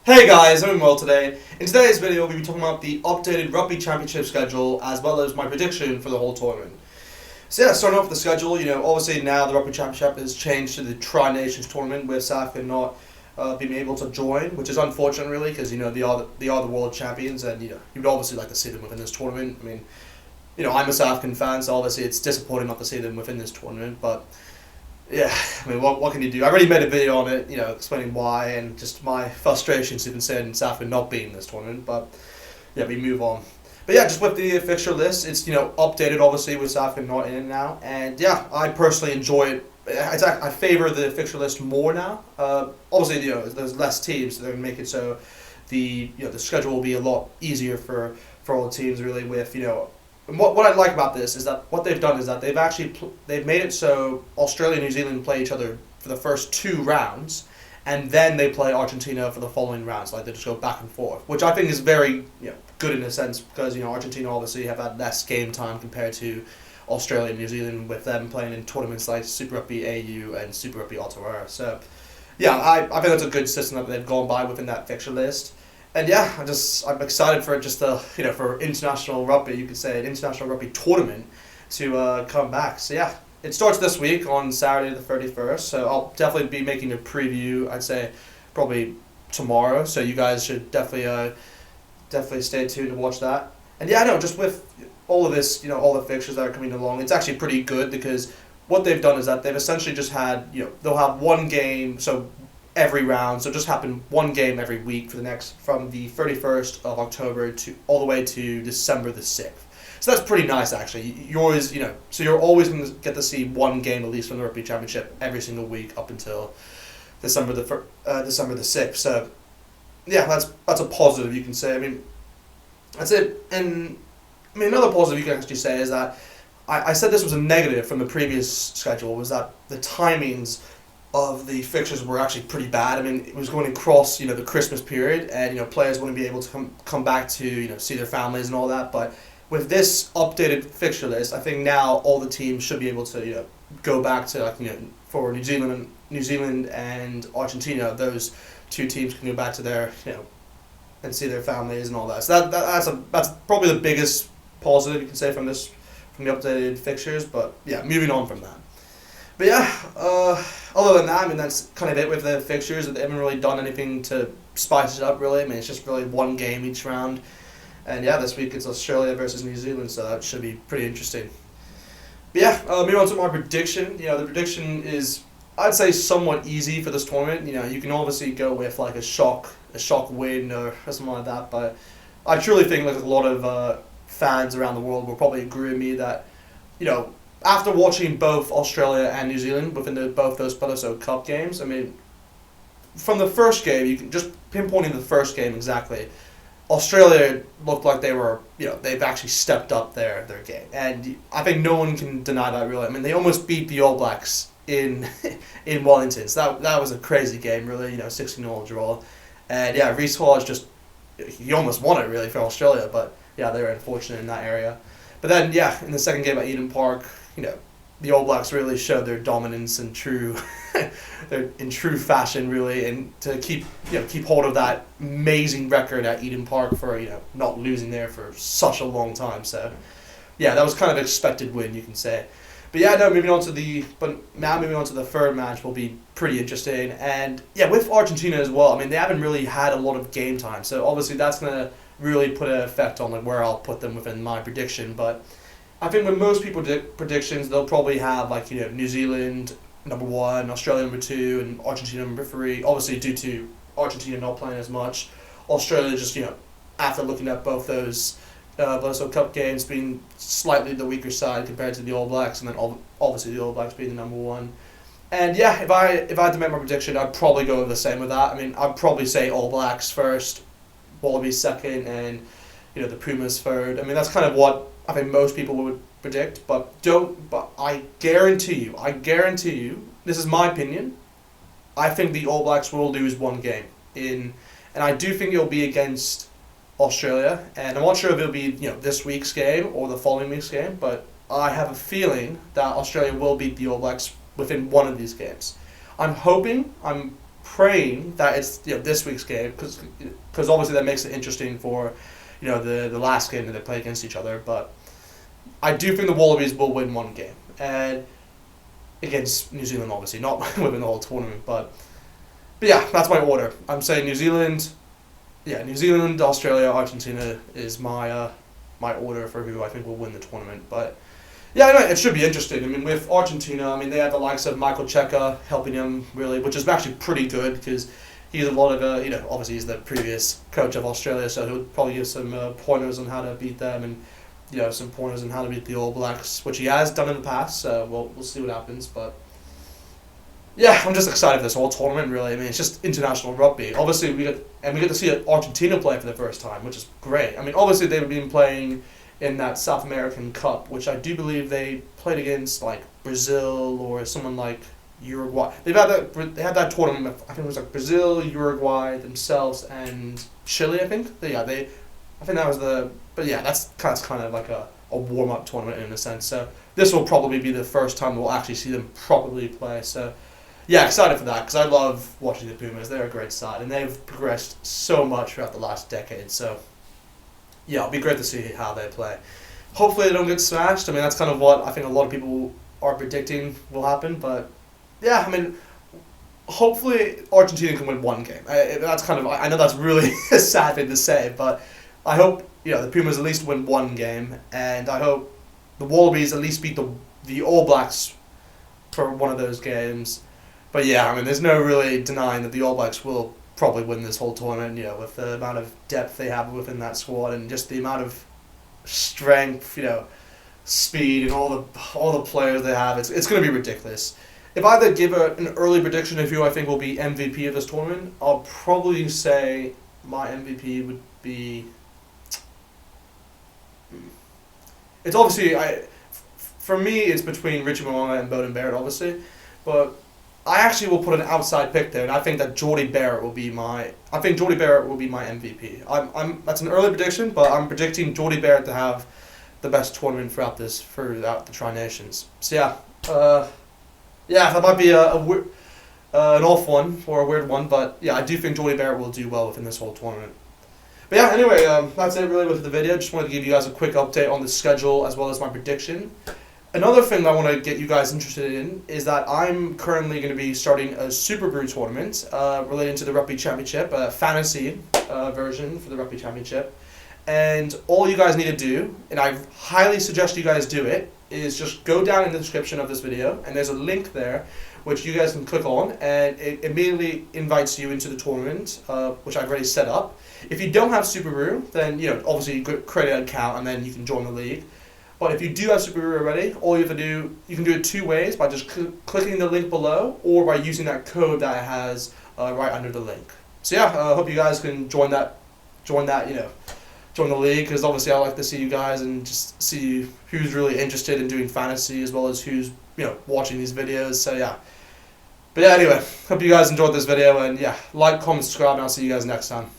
Hey guys, I'm well today. In today's video, we'll be talking about the updated Rugby Championship schedule as well as my prediction for the whole tournament. So yeah, starting off with the schedule, obviously now the Rugby Championship has changed to the Tri-Nations tournament with South Africa not being able to join, which is unfortunate really because they are the world champions and you'd obviously like to see them within this tournament. I mean, I'm a South African fan, so obviously it's disappointing not to see them within this tournament, but yeah, I mean, what can you do? I already made a video on it, explaining why and just my frustrations even saying South Africa not being in this tournament, but yeah, we move on. But yeah, just with the fixture list, it's, updated obviously with South Africa not in it now, and yeah, I personally enjoy it. I favor the fixture list more now. Obviously, there's less teams, so they're going to make it so the schedule will be a lot easier for all the teams really with, And what I like about this is that what they've done is that they've made it so Australia and New Zealand play each other for the first 2 rounds, and then they play Argentina for the following rounds. Like they just go back and forth, which I think is very good in a sense because Argentina obviously have had less game time compared to Australia and New Zealand with them playing in tournaments like Super Rugby AU and Super Rugby Aotearoa. So yeah, I think that's a good system that they've gone by within that fixture list. And yeah, I'm excited for just for international rugby, you could say an international rugby tournament to come back. So yeah, it starts this week on Saturday the 31st. So I'll definitely be making a preview. I'd say probably tomorrow. So you guys should definitely stay tuned to watch that. And yeah, I know just with all of this, all the fixtures that are coming along, it's actually pretty good because what they've done is that they've essentially just had they'll have one game every round, so just happen one game every week from the 31st of October to all the way to December the 6th. So that's pretty nice actually. You're always, so you're always going to get to see one game at least from the Rugby Championship every single week up until December the 6th. So yeah, that's a positive you can say. I mean, that's it. And I mean another positive you can actually say is that I said this was a negative from the previous schedule was that the timings of the fixtures were actually pretty bad. I mean, it was going to cross, the Christmas period, and players wouldn't be able to come back to see their families and all that. But with this updated fixture list, I think now all the teams should be able to go back to for New Zealand and Argentina, those 2 teams can go back to their and see their families and all that. So that's probably the biggest positive you can say from the updated fixtures. But yeah, moving on from that. But yeah, other than that, I mean, that's kind of it with the fixtures. They haven't really done anything to spice it up, really. I mean, it's just really one game each round. And yeah, this week it's Australia versus New Zealand, so that should be pretty interesting. But yeah, moving on to my prediction. The prediction is, I'd say, somewhat easy for this tournament. You can obviously go with like a shock win or something like that, but I truly think like a lot of fans around the world will probably agree with me that, after watching both Australia and New Zealand within both those Palazzo Cup games, I mean, from the first game, you can just pinpointing the first game exactly, Australia looked like they were, they've actually stepped up their game. And I think no one can deny that really. I mean, they almost beat the All Blacks in Wellington. So that was a crazy game, really, 16-all draw. And yeah, Reece Hodge he almost won it really for Australia, but yeah, they were unfortunate in that area. But then, yeah, in the second game at Eden Park, the All Blacks really showed their dominance in true fashion, really, and to keep hold of that amazing record at Eden Park for not losing there for such a long time. So, yeah, that was kind of an expected win, you can say. But yeah, now moving on to the third match will be pretty interesting, and yeah, with Argentina as well. I mean, they haven't really had a lot of game time, so obviously that's gonna really put an effect on where I'll put them within my prediction. But I think with most people predictions, they'll probably have New Zealand number 1, Australia number 2, and Argentina number 3. Obviously, due to Argentina not playing as much, Australia just after looking at both those World Cup games being slightly the weaker side compared to the All Blacks, and then obviously the All Blacks being the number 1. And yeah, if I had to make my prediction, I'd probably go the same with that. I mean, I'd probably say All Blacks first, Wallabies second, and the Pumas third. I mean, that's kind of what I think most people would predict. But I guarantee you, this is my opinion. I think the All Blacks will lose one game and I do think it'll be against Australia. And I'm not sure if it'll be this week's game or the following week's game, but I have a feeling that Australia will beat the All Blacks within one of these games. I'm praying that it's this week's game because obviously that makes it interesting for the last game that they play against each other. But I do think the Wallabies will win one game, and against New Zealand, obviously not winning the whole tournament. But yeah, that's my order. I'm saying New Zealand, Australia, Argentina is my my order for who I think will win the tournament. But yeah, anyway, it should be interesting. I mean, with Argentina, I mean, they have the likes of Michael Cheika helping him, really, which is actually pretty good because he's a lot of, obviously he's the previous coach of Australia, so he'll probably give some pointers on how to beat them and, some pointers on how to beat the All Blacks, which he has done in the past, so we'll see what happens. But yeah, I'm just excited for this whole tournament, really. I mean, it's just international rugby. Obviously, we get to see Argentina play for the first time, which is great. I mean, obviously, they've been playing in that South American Cup, which I do believe they played against like Brazil or someone like Uruguay. They had that tournament. I think it was like Brazil, Uruguay themselves, and Chile. I think. I think that was the. But yeah, that's kind of like a warm up tournament in a sense. So this will probably be the first time we'll actually see them properly play. So yeah, excited for that because I love watching the Pumas. They're a great side and they've progressed so much throughout the last decade. So yeah, it'll be great to see how they play. Hopefully they don't get smashed. I mean, that's kind of what I think a lot of people are predicting will happen. But yeah, I mean, hopefully Argentina can win one game. That's kind of, I know that's really a sad thing to say, but I hope the Pumas at least win one game, and I hope the Wallabies at least beat the All Blacks for one of those games. But yeah, I mean, there's no really denying that the All Blacks will probably win this whole tournament, with the amount of depth they have within that squad and just the amount of strength, speed and all the players they have. It's going to be ridiculous. If I had to give an early prediction of who I think will be MVP of this tournament, I'll probably say my MVP would be. It's obviously for me it's between Richie Mo'unga and Beauden Barrett, obviously, but I actually will put an outside pick there, and I think that Jordie Barrett will be my MVP. That's an early prediction, but I'm predicting Jordie Barrett to have the best tournament throughout the Tri-Nations. So yeah, that might be an off one or a weird one, but yeah, I do think Jordie Barrett will do well within this whole tournament. But yeah, anyway, that's it really with the video. Just wanted to give you guys a quick update on the schedule as well as my prediction. Another thing that I want to get you guys interested in is that I'm currently going to be starting a Super Brew tournament related to the Rugby Championship, a fantasy version for the Rugby Championship. And all you guys need to do, and I highly suggest you guys do it, is just go down in the description of this video, and there's a link there which you guys can click on, and it immediately invites you into the tournament, which I've already set up. If you don't have Super Brew, then obviously you create an account and then you can join the league. But if you do have Super Brew already, all you have to do, you can do it two ways, by just clicking the link below or by using that code that it has right under the link. So yeah, I hope you guys can join the league, because obviously I like to see you guys and just see who's really interested in doing fantasy as well as who's watching these videos. So yeah. But yeah, anyway, hope you guys enjoyed this video, and yeah, like, comment, subscribe, and I'll see you guys next time.